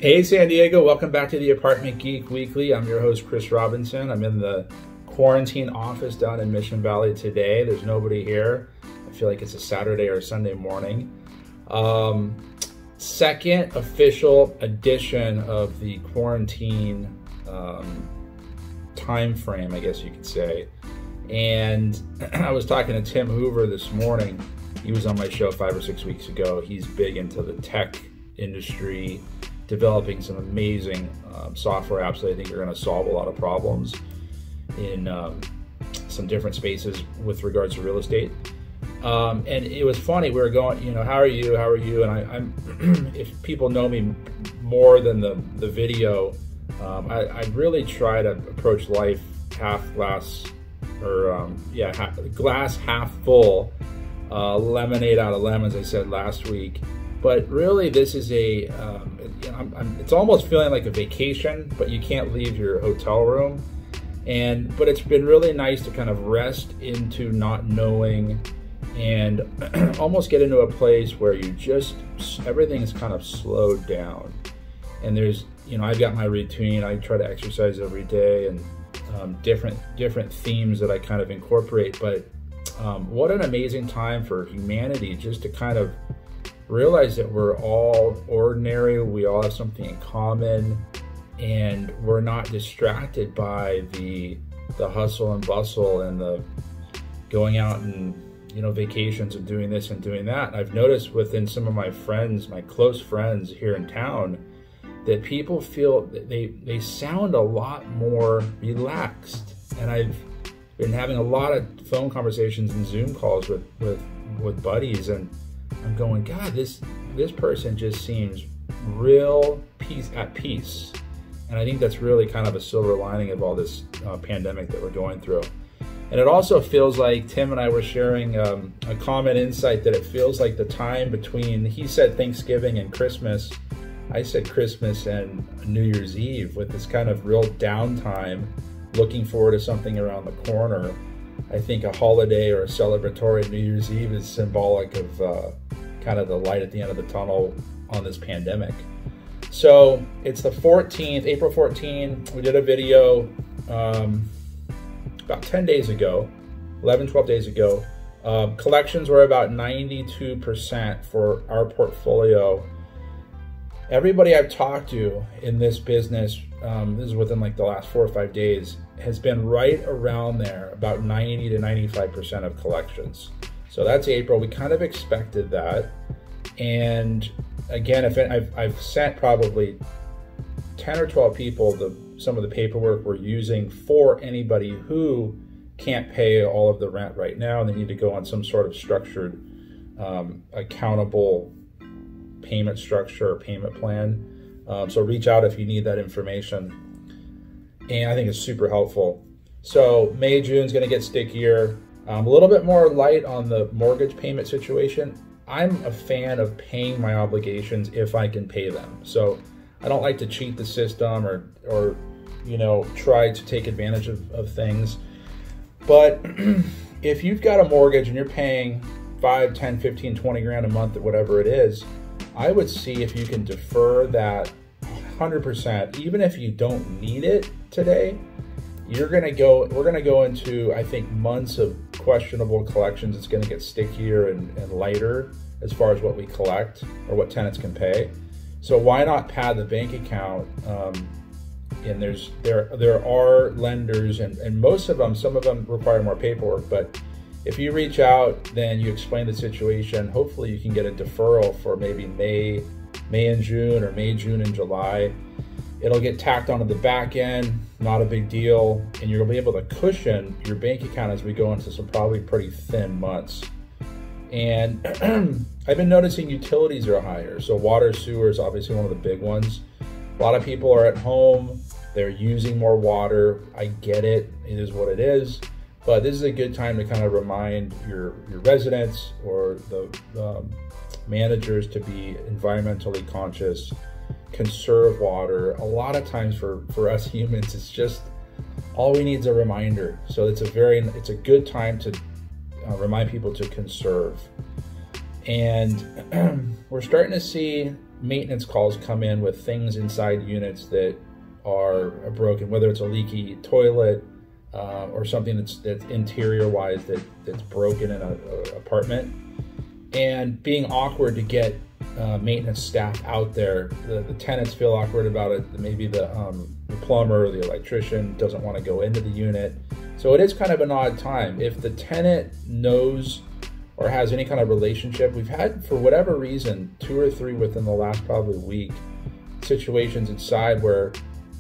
Hey San Diego, welcome back to the Apartment Geek Weekly. I'm your host, Chris Robinson. I'm in the quarantine office down in Mission Valley today. There's nobody here. I feel like it's a Saturday or a Sunday morning. Second official edition of the quarantine time frame, I guess you could say. And I was talking to Tim Hoover this morning. He was on my show 5 or 6 weeks ago. He's big into the tech industry, developing some amazing software apps that I think are going to solve a lot of problems in some different spaces with regards to real estate. And it was funny. We were going, how are you? How are you? And I'm, if people know me more than the video, I really try to approach life half glass, or glass half full, lemonade out of lemons, I said last week. But really, this is a, it's almost feeling like a vacation, but you can't leave your hotel room. But it's been really nice to kind of rest into not knowing and almost get into a place where you just, everything's kind of slowed down. And there's, I've got my routine. I try to exercise every day, and different themes that I kind of incorporate. But what an amazing time for humanity, just to kind of realize that we're all ordinary, we all have something in common, and we're not distracted by the hustle and bustle and the going out and vacations and doing this and doing that. I've noticed within some of my friends, my close friends here in town, that people feel that they sound a lot more relaxed. And I've been having a lot of phone conversations and Zoom calls with buddies, and I'm going, God, this person just seems real at peace. And I think that's really kind of a silver lining of all this pandemic that we're going through. And it also feels like Tim and I were sharing a common insight that it feels like the time between, he said Thanksgiving and Christmas, I said Christmas and New Year's Eve, with this kind of real downtime, looking forward to something around the corner. I think a holiday or a celebratory New Year's Eve is symbolic of kind of the light at the end of the tunnel on this pandemic. So it's the 14th, April 14th. We did a video about 10 days ago, 11, 12 days ago. Collections were about 92% for our portfolio. Everybody I've talked to in this business, this is within like the last 4 or 5 days, has been right around there, about 90 to 95% of collections. So that's April. We kind of expected that. And again, I've sent probably 10 or 12 people some of the paperwork we're using for anybody who can't pay all of the rent right now, and they need to go on some sort of structured, accountable payment structure or payment plan. So reach out if you need that information. And I think it's super helpful. So May, June's gonna get stickier. A little bit more light on the mortgage payment situation. I'm a fan of paying my obligations if I can pay them. So I don't like to cheat the system or try to take advantage of things. But if you've got a mortgage and you're paying 5, 10, 15, 20 grand a month or whatever it is, I would see if you can defer that 100%, even if you don't need it today. We're gonna go into, I think, months of questionable collections. It's gonna get stickier and lighter as far as what we collect or what tenants can pay. So why not pad the bank account? And there are lenders, and most of them, some of them require more paperwork, but if you reach out, then you explain the situation, hopefully you can get a deferral for maybe May and June, or May, June, and July. It'll get tacked onto the back end, not a big deal, and you'll be able to cushion your bank account as we go into some probably pretty thin months. And I've been noticing utilities are higher. So water, sewer is obviously one of the big ones. A lot of people are at home, they're using more water. I get it, it is what it is. But this is a good time to kind of remind your residents or the managers to be environmentally conscious, conserve water. A lot of times for us humans, it's just all we need is a reminder. So it's a good time to remind people to conserve. And we're starting to see maintenance calls come in with things inside units that are broken, whether it's a leaky toilet or something that's interior-wise that's broken in an apartment, and being awkward to get maintenance staff out there. The tenants feel awkward about it. Maybe the plumber or the electrician doesn't want to go into the unit. So it is kind of an odd time. If the tenant knows or has any kind of relationship, we've had, for whatever reason, 2 or 3 within the last probably week, situations inside where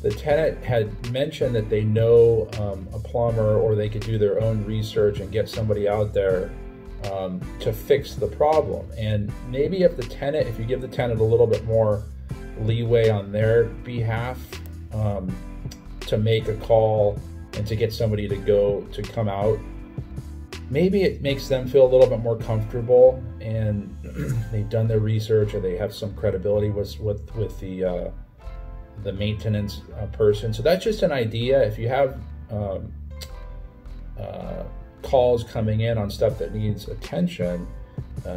the tenant had mentioned that they know a plumber, or they could do their own research and get somebody out there to fix the problem. And maybe if you give the tenant a little bit more leeway on their behalf to make a call and to get somebody to come out, maybe it makes them feel a little bit more comfortable, and they've done their research, or they have some credibility with the maintenance person. So that's just an idea. If you have calls coming in on stuff that needs attention,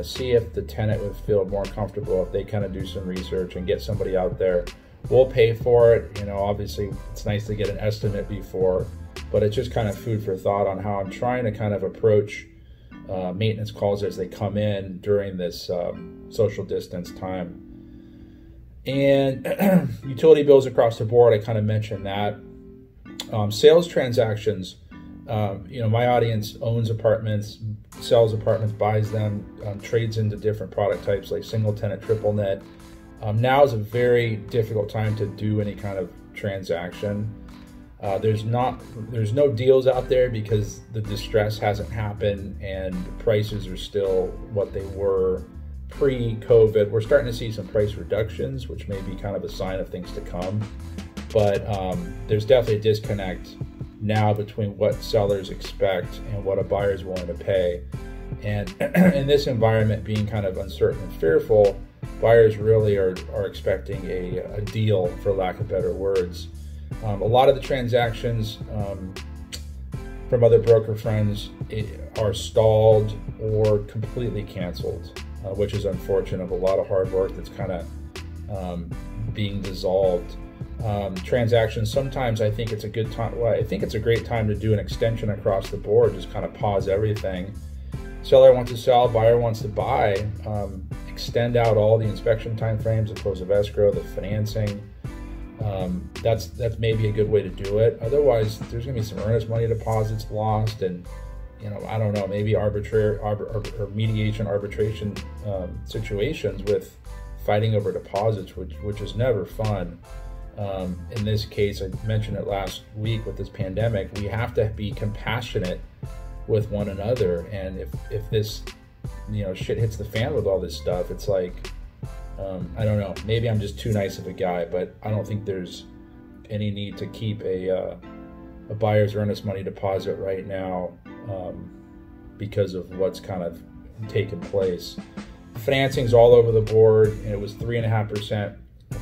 see if the tenant would feel more comfortable if they kind of do some research and get somebody out there. We'll pay for it. You know, obviously it's nice to get an estimate before, but it's just kind of food for thought on how I'm trying to kind of approach maintenance calls as they come in during this social distance time. And utility bills across the board, I kind of mentioned that. Sales transactions, you know, my audience owns apartments, sells apartments, buys them, trades into different product types like single tenant, triple net. Now is a very difficult time to do any kind of transaction. There's no deals out there because the distress hasn't happened and the prices are still what they were pre-COVID. We're starting to see some price reductions, which may be kind of a sign of things to come. But there's definitely a disconnect now between what sellers expect and what a buyer is willing to pay. And in this environment being kind of uncertain and fearful, buyers really are expecting a deal, for lack of better words. A lot of the transactions from other broker friends are stalled or completely canceled, which is unfortunate. A lot of hard work that's kind of being dissolved. Transactions, sometimes I think it's a good time. Well, I think it's a great time to do an extension across the board, just kind of pause everything. Seller wants to sell, buyer wants to buy. Extend out all the inspection timeframes, the close of escrow, the financing. That's maybe a good way to do it. Otherwise, there's going to be some earnest money deposits lost, and you know, I don't know, maybe arbitrary or mediation arbitration situations with fighting over deposits, which is never fun. In this case, I mentioned it last week with this pandemic, we have to be compassionate with one another. And if this, you know, shit hits the fan with all this stuff, it's like, I don't know, maybe I'm just too nice of a guy, but I don't think there's any need to keep a buyer's earnest money deposit right now because of what's kind of taken place. Financing's all over the board, and it was 3.5%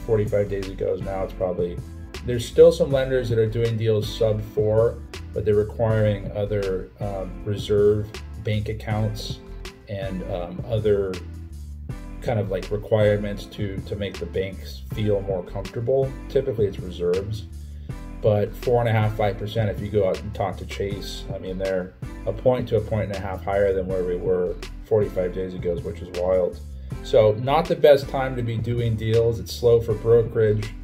45 days ago. Now it's probably, there's still some lenders that are doing deals sub 4, but they're requiring other reserve bank accounts and other kind of like requirements to make the banks feel more comfortable. Typically it's reserves, but 4.5%, 5% if you go out and talk to Chase, I mean, they're a point to a point and a half higher than where we were 45 days ago, which is wild. So not the best time to be doing deals. It's slow for brokerage.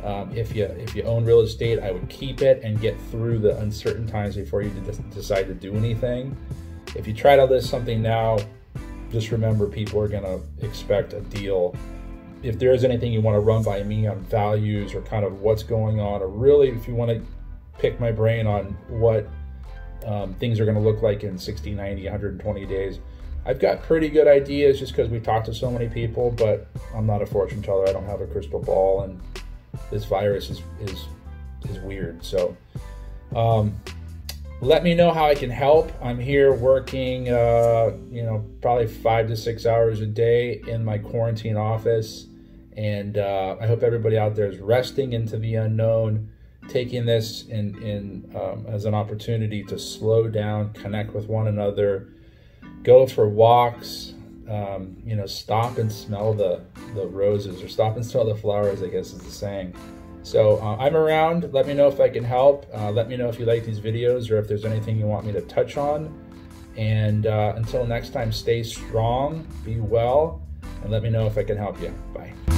If you own real estate, I would keep it and get through the uncertain times before you decide to do anything. If you try to list something now, just remember people are going to expect a deal. If there is anything you want to run by me on values or kind of what's going on, or really if you want to pick my brain on what things are going to look like in 60, 90, 120 days, I've got pretty good ideas just because we talked to so many people, but I'm not a fortune teller. I don't have a crystal ball, and this virus is weird. So let me know how I can help. I'm here working, probably 5 to 6 hours a day in my quarantine office. And I hope everybody out there is resting into the unknown, taking this as an opportunity to slow down, connect with one another, go for walks, you know, stop and smell the roses, or stop and smell the flowers, I guess is the saying. So I'm around. Let me know if I can help. Let me know if you like these videos or if there's anything you want me to touch on. And until next time, stay strong, be well, and let me know if I can help you. Bye.